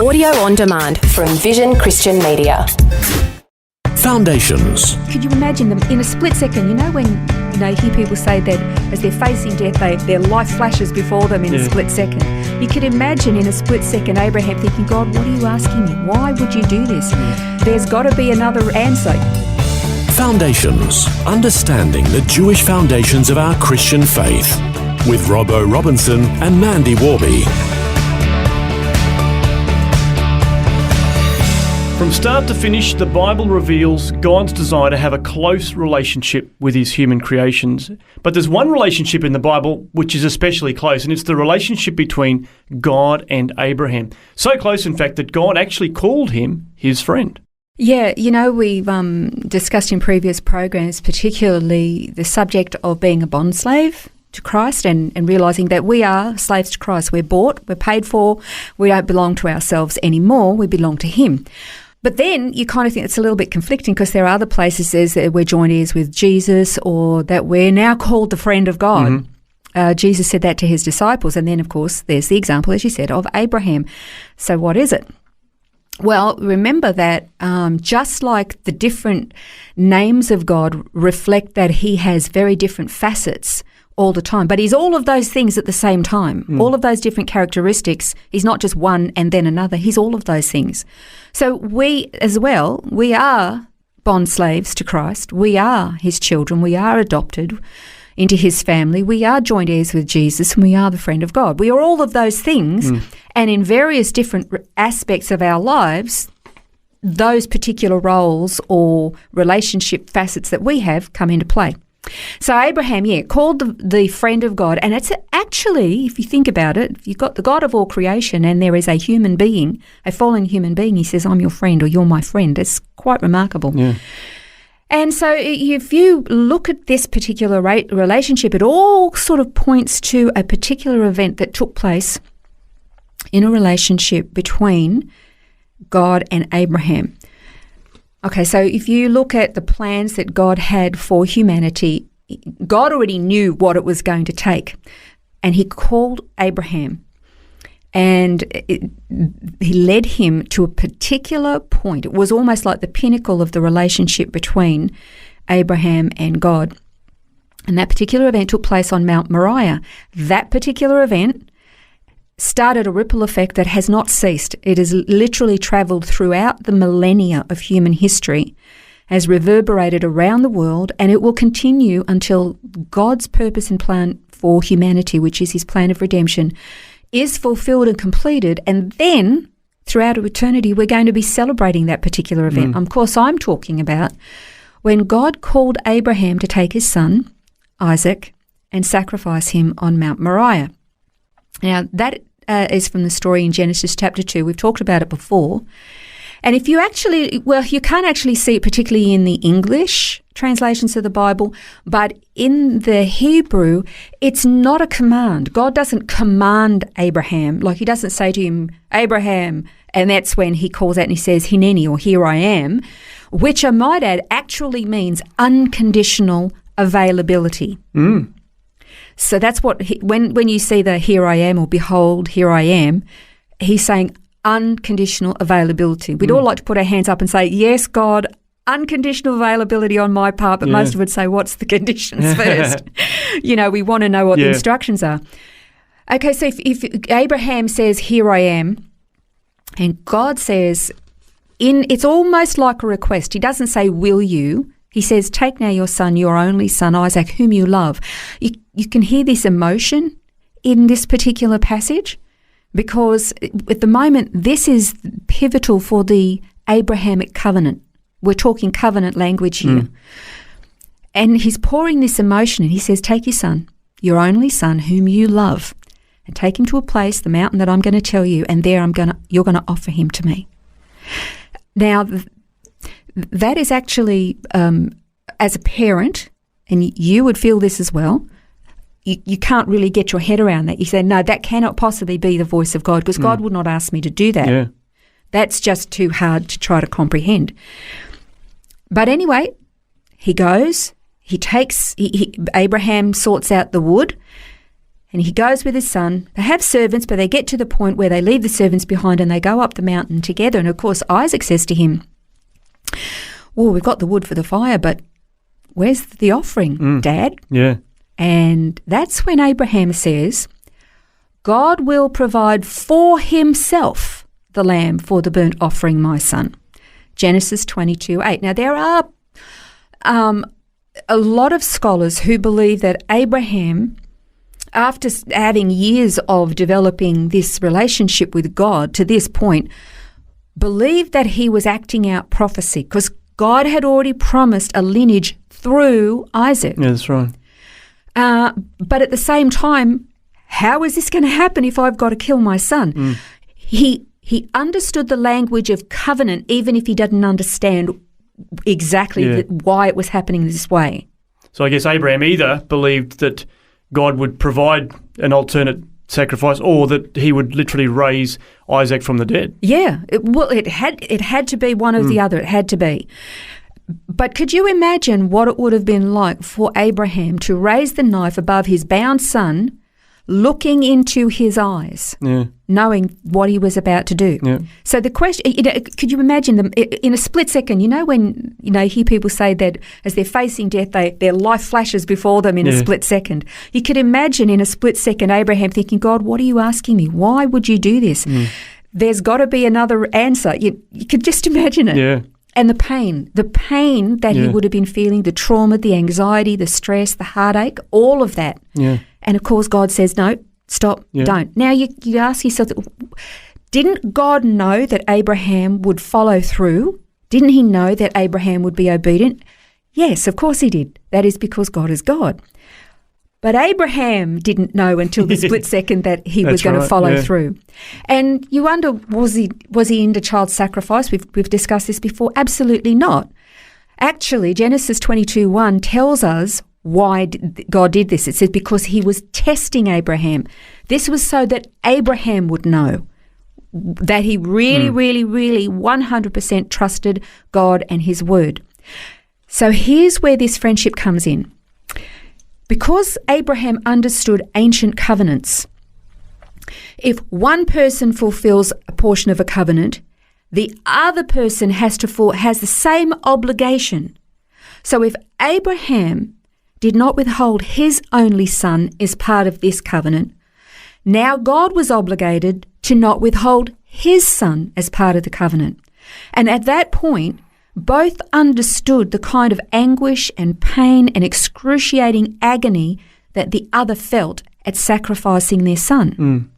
Audio on demand from Vision Christian Media. Foundations. Could you imagine them in a split second? You know when you hear people say that as they're facing death, their life flashes before them in a split second. You could imagine in a split second Abraham thinking, God, what are you asking me? Why would you do this? There's got to be another answer. Foundations. Understanding the Jewish foundations of our Christian faith. With Robbo Robinson and Mandy Warby. From start to finish, the Bible reveals God's desire to have a close relationship with his human creations. But there's one relationship in the Bible which is especially close, and it's the relationship between God and Abraham. So close, in fact, that God actually called him his friend. Yeah, we've discussed in previous programs, particularly the subject of being a bondslave to Christ and realising that we are slaves to Christ. We're bought, we're paid for, we don't belong to ourselves anymore, we belong to him. But then you kind of think it's a little bit conflicting because there are other places that we're joint heirs with Jesus or that we're now called the friend of God. Mm-hmm. Jesus said that to his disciples. And then, of course, there's the example, as you said, of Abraham. So what is it? Well, remember that just like the different names of God reflect that he has very different facets all the time, but he's all of those things at the same time, all of those different characteristics. He's not just one and then another, he's all of those things. So we as well, we are bond slaves to Christ, we are his children, we are adopted into his family, we are joint heirs with Jesus, and we are the friend of God. We are all of those things, and in various different aspects of our lives, those particular roles or relationship facets that we have come into play. So Abraham, called the friend of God, and it's actually, if you think about it, if you've got the God of all creation and there is a human being, a fallen human being, he says, I'm your friend or you're my friend. It's quite remarkable. Yeah. And so if you look at this particular relationship, it all sort of points to a particular event that took place in a relationship between God and Abraham. Okay, so if you look at the plans that God had for humanity, God already knew what it was going to take. And he called Abraham and he led him to a particular point. It was almost like the pinnacle of the relationship between Abraham and God. And that particular event took place on Mount Moriah. That particular event started a ripple effect that has not ceased. It has literally travelled throughout the millennia of human history, has reverberated around the world, and it will continue until God's purpose and plan for humanity, which is his plan of redemption, is fulfilled and completed. And then, throughout eternity, we're going to be celebrating that particular event. Of course, I'm talking about when God called Abraham to take his son, Isaac, and sacrifice him on Mount Moriah. Now, that is from the story in Genesis chapter 2. We've talked about it before. And if you you can't actually see it particularly in the English translations of the Bible, but in the Hebrew, it's not a command. God doesn't command Abraham. Like he doesn't say to him, Abraham, and that's when he calls out and he says, Hineni, or here I am, which I might add actually means unconditional availability. So that's what, when you see the here I am or behold, here I am, he's saying unconditional availability. We'd all like to put our hands up and say, yes, God, unconditional availability on my part, but most of us would say, what's the conditions first? We want to know what the instructions are. Okay, so if Abraham says, here I am, and God says, it's almost like a request. He doesn't say, will you? He says, take now your son, your only son, Isaac, whom you love. You can hear this emotion in this particular passage because at the moment this is pivotal for the Abrahamic covenant. We're talking covenant language here. And he's pouring this emotion and he says, take your son, your only son, whom you love, and take him to a place, the mountain that I'm going to tell you, and there you're going to offer him to me. Now, that is actually, as a parent, and you would feel this as well, you can't really get your head around that. You say, no, that cannot possibly be the voice of God because God would not ask me to do that. Yeah. That's just too hard to try to comprehend. But anyway, he goes, Abraham sorts out the wood, and he goes with his son. They have servants, but they get to the point where they leave the servants behind and they go up the mountain together. And of course, Isaac says to him, well, we've got the wood for the fire, but where's the offering, Dad? Yeah. And that's when Abraham says, God will provide for himself the lamb for the burnt offering, my son. Genesis 22:8. Now, there are a lot of scholars who believe that Abraham, after having years of developing this relationship with God to this point, believed that he was acting out prophecy because God had already promised a lineage through Isaac. Yeah, that's right. But at the same time, how is this going to happen if I've got to kill my son? He understood the language of covenant, even if he didn't understand exactly why it was happening this way. So I guess Abraham either believed that God would provide an alternate sacrifice, or that he would literally raise Isaac from the dead. Yeah, it had to be one or the other. It had to be. But could you imagine what it would have been like for Abraham to raise the knife above his bound son, looking into his eyes, knowing what he was about to do? Yeah. So the question, could you imagine them in a split second? You know, when you hear people say that as they're facing death, their life flashes before them in a split second. You could imagine in a split second Abraham thinking, God, what are you asking me? Why would you do this? There's got to be another answer. You could just imagine it. Yeah. And the pain that he would have been feeling, the trauma, the anxiety, the stress, the heartache, all of that. Yeah. And of course, God says, no, stop, don't. Now you ask yourself, didn't God know that Abraham would follow through? Didn't he know that Abraham would be obedient? Yes, of course he did. That is because God is God. But Abraham didn't know until the split second that he was going to follow through. And you wonder, was he into child sacrifice? We've discussed this before. Absolutely not. Actually, Genesis 22:1 tells us why God did this. It says because he was testing Abraham. This was so that Abraham would know that he really, really, really 100% trusted God and his word. So here's where this friendship comes in. Because Abraham understood ancient covenants, if one person fulfills a portion of a covenant, the other person has the same obligation. So if Abraham did not withhold his only son as part of this covenant, now God was obligated to not withhold his son as part of the covenant. And at that point, both understood the kind of anguish and pain and excruciating agony that the other felt at sacrificing their son.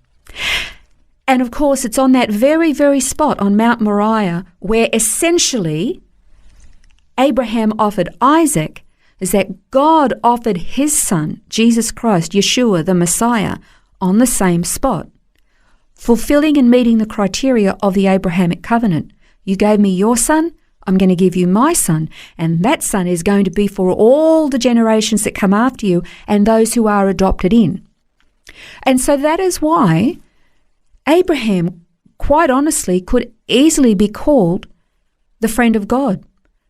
And of course, it's on that very, very spot on Mount Moriah where essentially Abraham offered Isaac, is that God offered his son, Jesus Christ, Yeshua, the Messiah, on the same spot, fulfilling and meeting the criteria of the Abrahamic covenant. You gave me your son, I'm going to give you my son, and that son is going to be for all the generations that come after you and those who are adopted in. And so that is why Abraham, quite honestly, could easily be called the friend of God,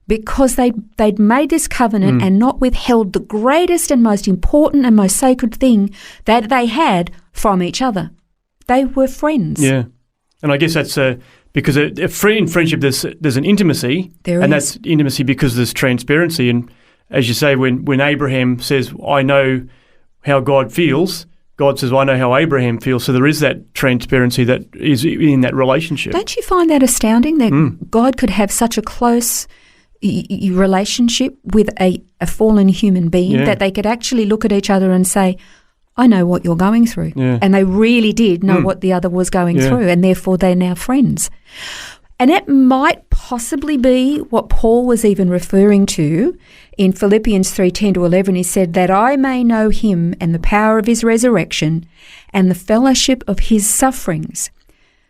because they'd made this covenant and not withheld the greatest and most important and most sacred thing that they had from each other. They were friends. Yeah. And I guess that's because in friendship there's an intimacy, that's intimacy because there's transparency. And as you say, when Abraham says, I know how God feels, God says, well, I know how Abraham feels. So there is that transparency that is in that relationship. Don't you find that astounding that God could have such a close relationship with a fallen human being, that they could actually look at each other and say, I know what you're going through. Yeah. And they really did know what the other was going through, and therefore they're now friends. And it might possibly be what Paul was even referring to in Philippians 3:10-11. He said, that I may know him and the power of his resurrection and the fellowship of his sufferings,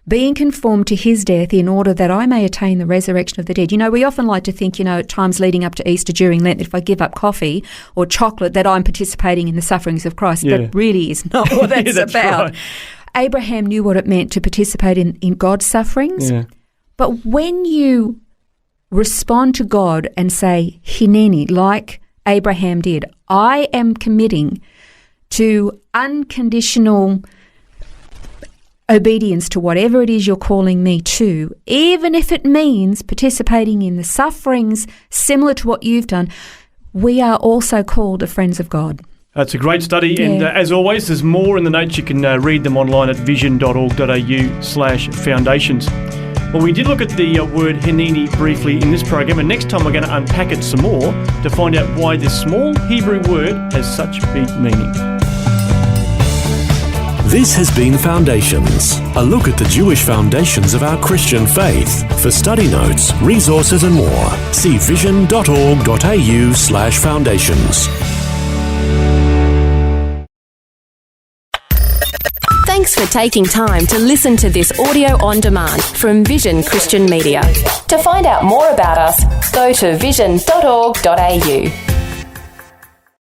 being conformed to his death, in order that I may attain the resurrection of the dead. You know, we often like to think, at times leading up to Easter during Lent, that if I give up coffee or chocolate, that I'm participating in the sufferings of Christ. Yeah. That really is not what that's about. Right. Abraham knew what it meant to participate in God's sufferings. Yeah. But when you respond to God and say, Hineni, like Abraham did, I am committing to unconditional obedience to whatever it is you're calling me to, even if it means participating in the sufferings similar to what you've done, we are also called a friends of God. It's a great study, and as always, there's more in the notes. You can read them online at vision.org.au/foundations. Well, we did look at the word Hineni briefly in this program, and next time we're going to unpack it some more to find out why this small Hebrew word has such big meaning. This has been Foundations, a look at the Jewish foundations of our Christian faith. For study notes, resources and more, see vision.org.au/foundations. Thanks for taking time to listen to this audio on demand from Vision Christian Media. To find out more about us, go to vision.org.au.